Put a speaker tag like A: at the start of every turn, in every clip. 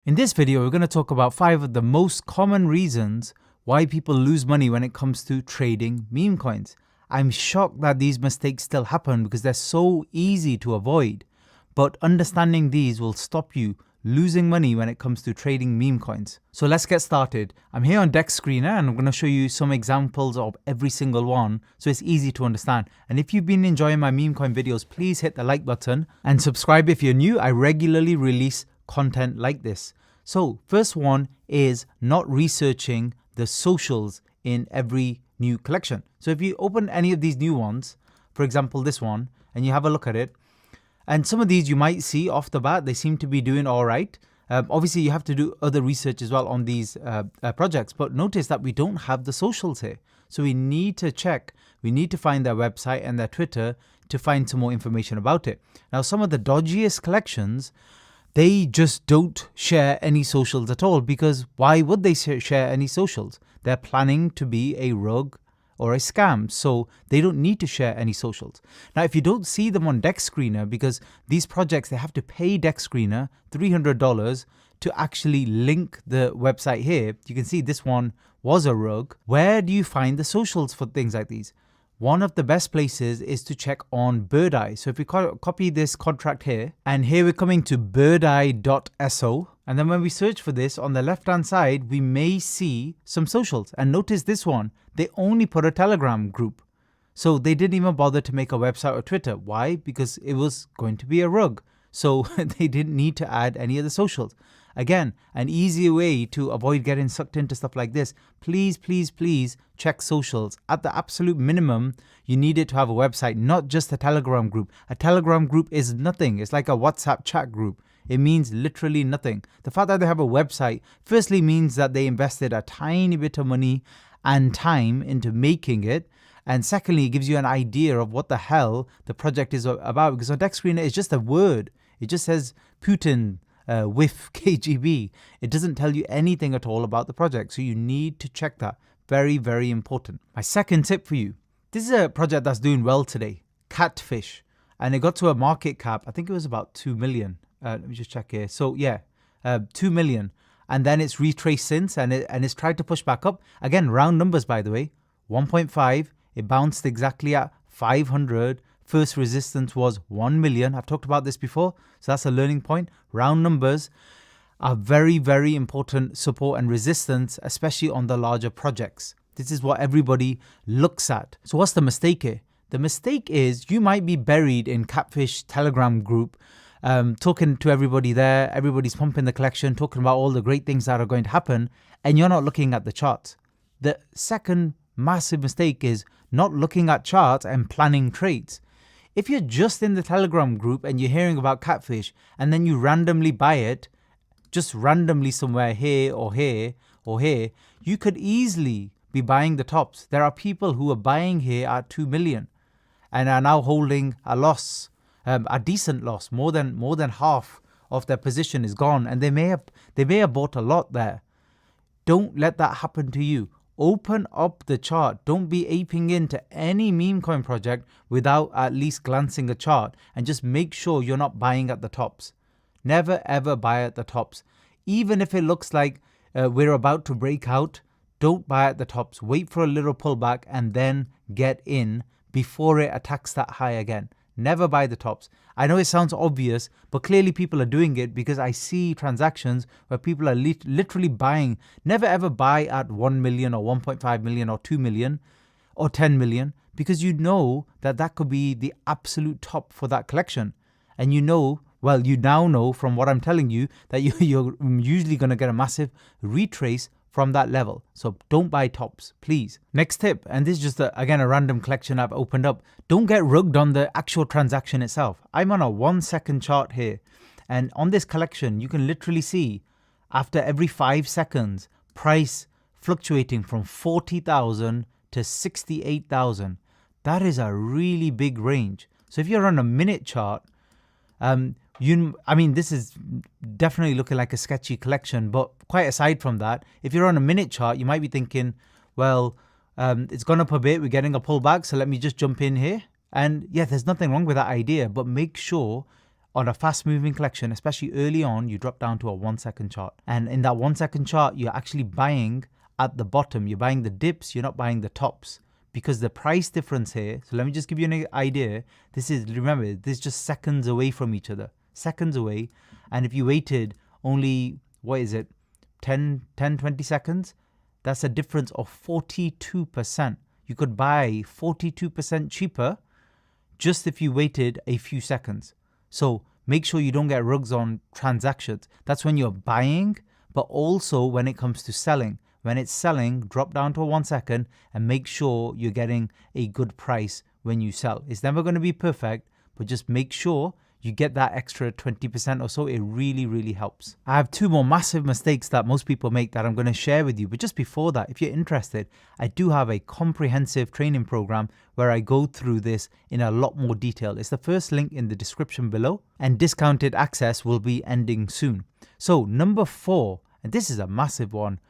A: In this video, we're going to talk about 5 of the most common reasons why people lose money when it comes to trading meme coins. I'm shocked that these mistakes still happen because they're so easy to avoid, but understanding these will stop you losing money when it comes to trading meme coins. So let's get started. I'm here on Dex Screener and I'm going to show you some examples of every single one so it's easy to understand. And if you've been enjoying my meme coin videos, please hit the like button and subscribe if you're new. I regularly release content like this. So first one is not researching the socials in every new collection. So if you open any of these new ones, for example this one, and you have a look at it, and some of these you might see off the bat, they seem to be doing all right. Obviously you have to do other research as well on these projects, but notice that we don't have the socials here. So we need to check, we need to find their website and their Twitter to find some more information about it. Now some of the dodgiest collections, they just don't share any socials at all, because why would they share any socials? They're planning to be a rug or a scam, so they don't need to share any socials. Now, if you don't see them on Dex Screener, because these projects, they have to pay Dex Screener $300 to actually link the website here. You can see this one was a rug. Where do you find the socials for things like these? One of the best places is to check on Birdeye. So if we copy this contract here, and here we're coming to birdeye.so, and then when we search for this on the left hand side, we may see some socials. And notice this one, they only put a Telegram group. So they didn't even bother to make a website or Twitter. Why? Because it was going to be a rug. So they didn't need to add any of the socials. Again, an easier way to avoid getting sucked into stuff like this, please check socials. At the absolute minimum, you need it to have a website, not just a Telegram group. A Telegram group is nothing. It's like a WhatsApp chat group. It means literally nothing. The fact that they have a website firstly means that they invested a tiny bit of money and time into making it. And secondly, it gives you an idea of what the hell the project is about, because on Dex Screener is just a word. It just says Putin with KGB. It doesn't tell you anything at all about the project. So you need to check that. Very, very important. My second tip for you. This is a project that's doing well today. Catfish. And it got to a market cap. I think it was about 2 million. Let me just check here. So yeah, 2 million. And then it's retraced since and it's tried to push back up. Again, round numbers, by the way. 1.5. It bounced exactly at 500. First resistance was 1 million. I've talked about this before, so that's a learning point. Round numbers are very, very important support and resistance, especially on the larger projects. This is what everybody looks at. So what's the mistake here? The mistake is you might be buried in Catfish Telegram group, talking to everybody there. Everybody's pumping the collection, talking about all the great things that are going to happen, and you're not looking at the charts. The second massive mistake is not looking at charts and planning trades. If you're just in the Telegram group and you're hearing about Catfish and then you randomly buy it, just randomly somewhere here or here or here, you could easily be buying the tops. There are people who are buying here at 2 million and are now holding a loss, a decent loss. More than half of their position is gone, and they may have bought a lot there. Don't let that happen to you. Open up the chart. Don't be aping into any meme coin project without at least glancing a chart, and just make sure you're not buying at the tops. Never ever buy at the tops. Even if it looks like we're about to break out, don't buy at the tops. Wait for a little pullback and then get in before it attacks that high again. Never buy the tops. I know it sounds obvious, but clearly people are doing it because I see transactions where people are literally buying. Never ever buy at 1 million or 1.5 million or 2 million or 10 million, because you know that that could be the absolute top for that collection. And you know, well, you now know from what I'm telling you that you're usually going to get a massive retrace from that level. So don't buy tops, please. Next tip, and this is just again a random collection I've opened up. Don't get rugged on the actual transaction itself. I'm on a 1 second chart here, and on this collection you can literally see after every 5 seconds price fluctuating from 40,000 to 68,000. That is a really big range. So if you're on a minute chart, this is definitely looking like a sketchy collection, but quite aside from that, if you're on a minute chart, you might be thinking, well, it's gone up a bit, we're getting a pullback, so let me just jump in here. And yeah, there's nothing wrong with that idea, but make sure On a fast moving collection, especially early on, you drop down to a 1 second chart. And in that 1 second chart, you're actually buying at the bottom. You're buying the dips, you're not buying the tops. Because the price difference here, so let me just give you an idea. Remember, this is just seconds away from each other. Seconds away. And if you waited only, 10, 20 seconds? That's a difference of 42%. You could buy 42% cheaper just if you waited a few seconds. So make sure you don't get rugs on transactions. That's when you're buying, but also when it comes to selling. When it's selling, drop down to a 1 second and make sure you're getting a good price when you sell. It's never going to be perfect, but just make sure you get that extra 20% or so. It really, really helps. I have 2 more massive mistakes that most people make that I'm going to share with you. But just before that, if you're interested, I do have a comprehensive training program where I go through this in a lot more detail. It's the first link in the description below, and discounted access will be ending soon. So number 4, and this is a massive one,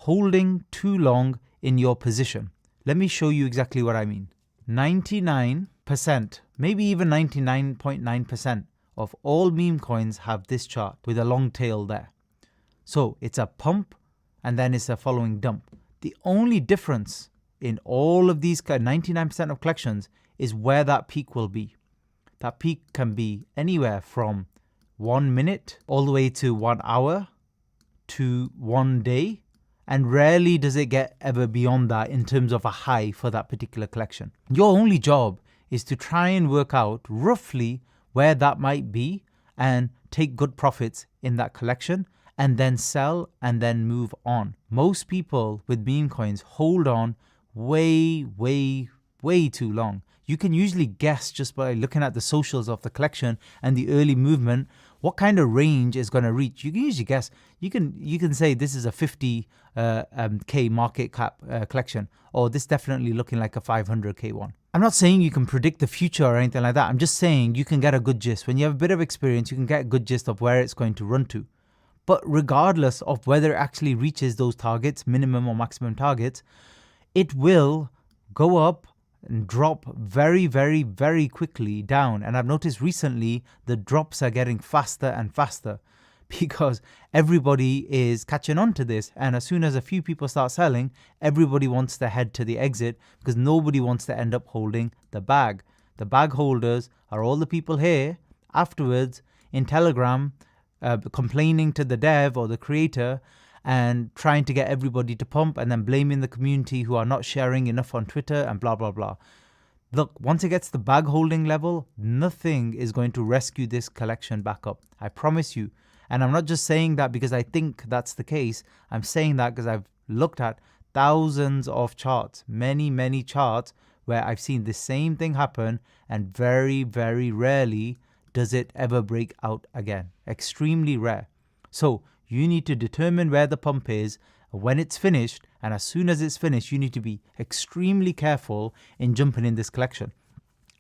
A: holding too long in your position. Let me show you exactly what I mean. 99%, maybe even 99.9% of all meme coins have this chart with a long tail there. So it's a pump and then it's a following dump. The only difference in all of these 99% of collections is where that peak will be. That peak can be anywhere from 1 minute all the way to 1 hour to 1 day. And rarely does it get ever beyond that in terms of a high for that particular collection. Your only job is to try and work out roughly where that might be and take good profits in that collection and then sell and then move on. Most people with meme coins hold on way too long. You can usually guess just by looking at the socials of the collection and the early movement what kind of range is going to reach. You can usually guess. You can say this is a 50k market cap collection, or this definitely looking like a 500k one. I'm not saying you can predict the future or anything like that. I'm just saying you can get a good gist. When you have a bit of experience, you can get a good gist of where it's going to run to. But regardless of whether it actually reaches those targets, minimum or maximum targets, it will go up and drop very quickly down. And I've noticed recently the drops are getting faster and faster because everybody is catching on to this. And as soon as a few people start selling, everybody wants to head to the exit because nobody wants to end up holding the bag. The bag holders are all the people here afterwards in Telegram complaining to the dev or the creator and trying to get everybody to pump and then blaming the community who are not sharing enough on Twitter and blah, blah, blah. Look, once it gets to the bag holding level, nothing is going to rescue this collection back up. I promise you. And I'm not just saying that because I think that's the case. I'm saying that because I've looked at thousands of charts, many charts where I've seen the same thing happen and very rarely does it ever break out again. Extremely rare. So you need to determine where the pump is when it's finished, and as soon as it's finished, you need to be extremely careful in jumping in this collection.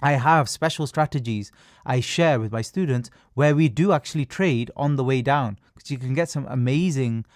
A: I have special strategies I share with my students where we do actually trade on the way down because you can get some amazing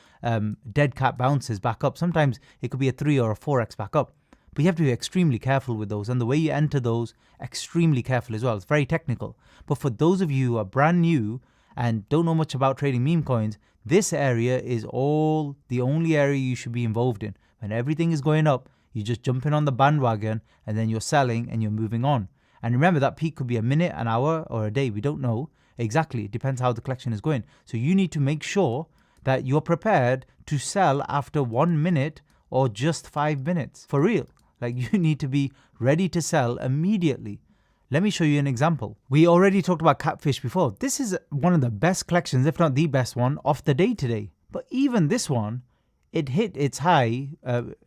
A: dead cat bounces back up. Sometimes it could be a 3 or a 4x back up, but you have to be extremely careful with those, and the way you enter those, extremely careful as well. It's very technical. But for those of you who are brand new and don't know much about trading meme coins, this area is the only area you should be involved in. When everything is going up, you just jump in on the bandwagon and then you're selling and you're moving on. And remember, that peak could be a minute, an hour, or a day. We don't know exactly. It depends how the collection is going. So you need to make sure that you're prepared to sell after 1 minute or just 5 minutes. For real. Like, you need to be ready to sell immediately. Let me show you an example. We already talked about Catfish before. This is one of the best collections, if not the best one, of the day today. But even this one, it hit its high.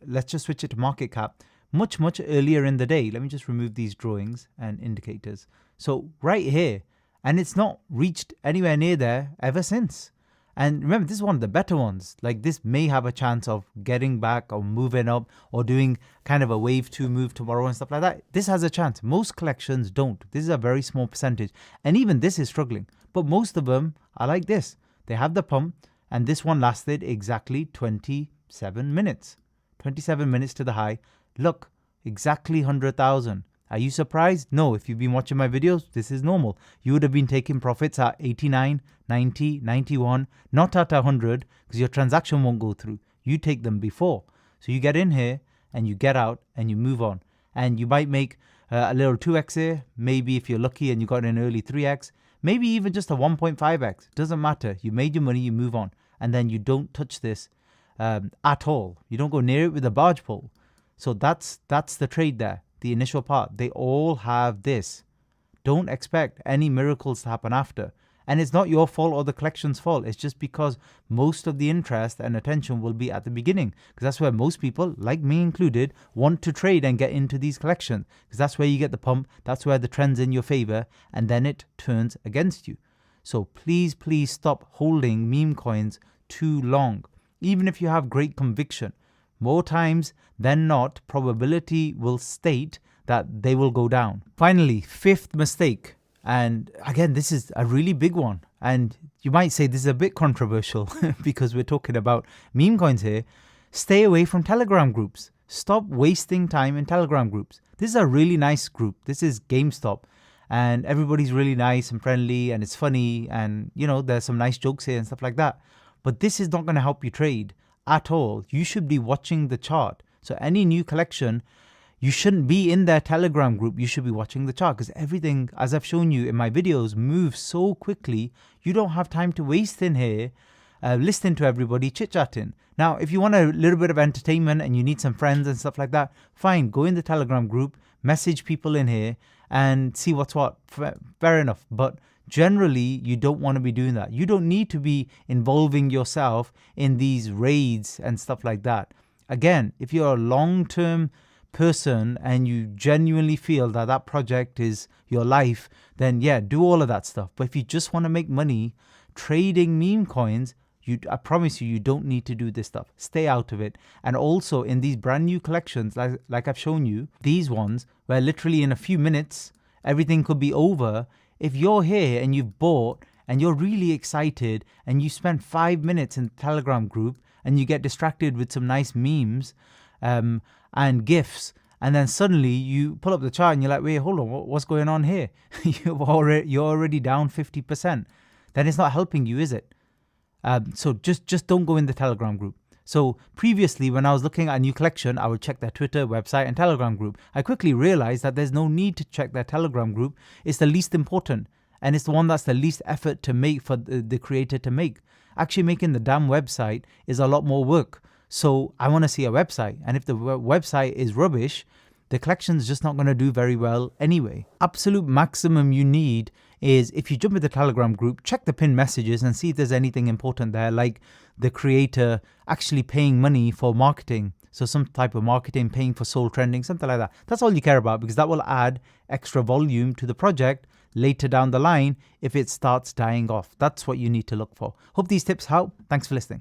A: Let's just switch it to market cap. Much earlier in the day. Let me just remove these drawings and indicators. So right here, and it's not reached anywhere near there ever since. And remember, this is one of the better ones. Like, this may have a chance of getting back or moving up or doing kind of a wave 2 move tomorrow and stuff like that. This has a chance. Most collections don't. This is a very small percentage. And even this is struggling. But most of them are like this. They have the pump, and this one lasted exactly 27 minutes. 27 minutes to the high. Look, exactly 100,000. Are you surprised? No, if you've been watching my videos, this is normal. You would have been taking profits at 89, 90, 91, not at 100, because your transaction won't go through. You take them before. So you get in here and you get out and you move on. And you might make a little 2x here, maybe if you're lucky and you got in early 3x, maybe even just a 1.5x. Doesn't matter. You made your money, you move on. And then you don't touch this at all. You don't go near it with a barge pole. So that's the trade there, the initial part. They all have this. Don't expect any miracles to happen after. And it's not your fault or the collection's fault. It's just because most of the interest and attention will be at the beginning. Because that's where most people, like me included, want to trade and get into these collections. Because that's where you get the pump. That's where the trend's in your favor. And then it turns against you. So please, please stop holding meme coins too long. Even if you have great conviction. More times than not, probability will state that they will go down. Finally, fifth mistake. And again, this is a really big one. And you might say this is a bit controversial because we're talking about meme coins here. Stay away from Telegram groups. Stop wasting time in Telegram groups. This is a really nice group. This is GameStop. And everybody's really nice and friendly and it's funny. And, you know, there's some nice jokes here and stuff like that. But this is not going to help you trade at all. You should be watching the chart. So any new collection, you shouldn't be in their Telegram group. You should be watching the chart because everything, as I've shown you in my videos, moves so quickly. You don't have time to waste in here listening to everybody chit-chatting. Now, if you want a little bit of entertainment and you need some friends and stuff like that, fine, go in the Telegram group, message people in here and see what's what. Fair enough. But generally, you don't want to be doing that. You don't need to be involving yourself in these raids and stuff like that. Again, if you're a long-term person and you genuinely feel that that project is your life, then yeah, do all of that stuff. But if you just want to make money trading meme coins, I promise you, you don't need to do this stuff. Stay out of it. And also in these brand new collections, like I've shown you, these ones where literally in a few minutes, everything could be over. If you're here and you've bought and you're really excited and you spend 5 minutes in the Telegram group and you get distracted with some nice memes, and GIFs, and then suddenly you pull up the chart and you're like, wait, hold on, what's going on here? You're already down 50%. Then it's not helping you, is it? So just don't go in the Telegram group. So previously, when I was looking at a new collection, I would check their Twitter, website, and Telegram group. I quickly realized that there's no need to check their Telegram group. It's the least important, and it's the one that's the least effort to make for the creator to make. Actually, making the damn website is a lot more work. So I want to see a website. And if the website is rubbish, the collection's just not going to do very well anyway. Absolute maximum you need is if you jump in the Telegram group, check the pinned messages and see if there's anything important there, like the creator actually paying money for marketing. So some type of marketing, paying for soul trending, something like that. That's all you care about because that will add extra volume to the project later down the line if it starts dying off. That's what you need to look for. Hope these tips help. Thanks for listening.